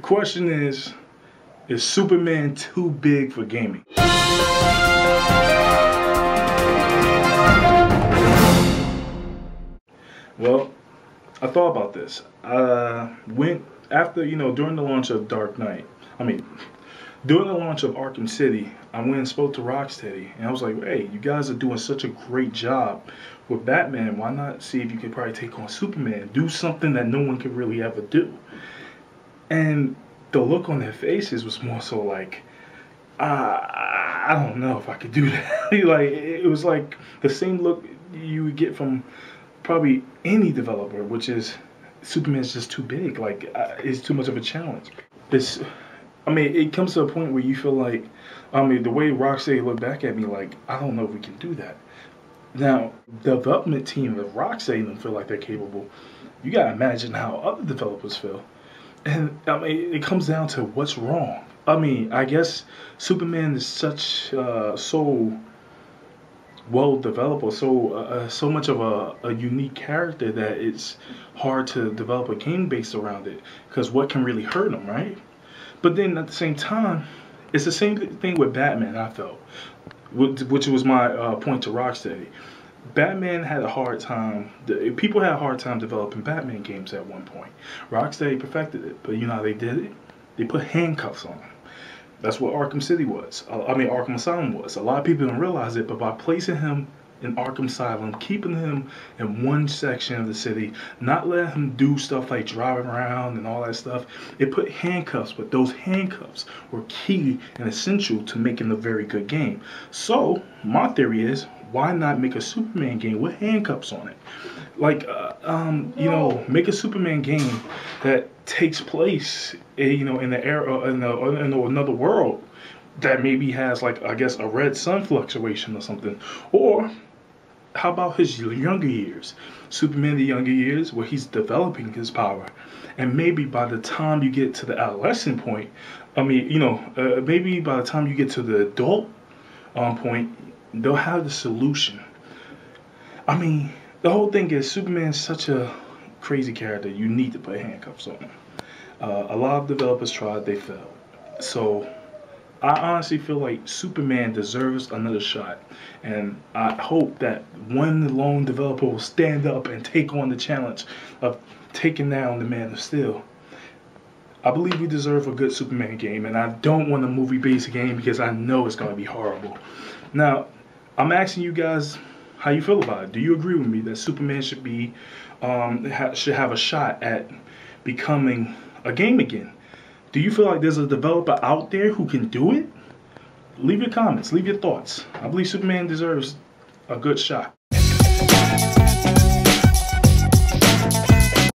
question is Superman too big for gaming? Well, I thought about this. Went after, during the launch of during the launch of Arkham City, I went and spoke to Rocksteady, and I was like, hey, you guys are doing such a great job with Batman. Why not see if you could probably take on Superman? Do something that no one could really ever do. And the look on their faces was more so like, I don't know if I could do that. Like, it was like the same look you would get from probably any developer, which is Superman's just too big. Like, it's too much of a challenge. It comes to a point where you feel like, the way Rocksteady looked back at me, like, I don't know if we can do that. Now, the development team of Rocksteady don't feel like they're capable. You gotta imagine how other developers feel. And it comes down to what's wrong. I guess Superman is such so well developed, or so much of a unique character that it's hard to develop a game based around it. Because what can really hurt him, right? But then at the same time, it's the same thing with Batman, I felt, which was my point to Rocksteady. Batman had a hard time, people had a hard time developing Batman games at one point. Rocksteady perfected it, but you know how they did it? They put handcuffs on him. That's what Arkham City was. Arkham Asylum was. A lot of people don't realize it, but by placing him in Arkham Asylum, keeping him in one section of the city, not letting him do stuff like driving around and all that stuff, it put handcuffs, but those handcuffs were key and essential to making a very good game. So, my theory is, why not make a Superman game with handcuffs on it? Like, make a Superman game that takes place, in the era, in another world that maybe has, like, I guess, a red sun fluctuation or something. Or how about his younger years? Superman the younger years, where he's developing his power. And maybe by the time you get to the adolescent point, maybe by the time you get to the adult point, they'll have the solution. The whole thing is Superman's such a crazy character, you need to put handcuffs on him. A lot of developers tried, they failed. So I honestly feel like Superman deserves another shot, and I hope that one lone developer will stand up and take on the challenge of taking down the Man of Steel. I believe we deserve a good Superman game, and I don't want a movie-based game because I know it's going to be horrible. Now, I'm asking you guys how you feel about it. Do you agree with me that Superman should be should have a shot at becoming a game again? Do you feel like there's a developer out there who can do it? Leave your comments, leave your thoughts. I believe Superman deserves a good shot.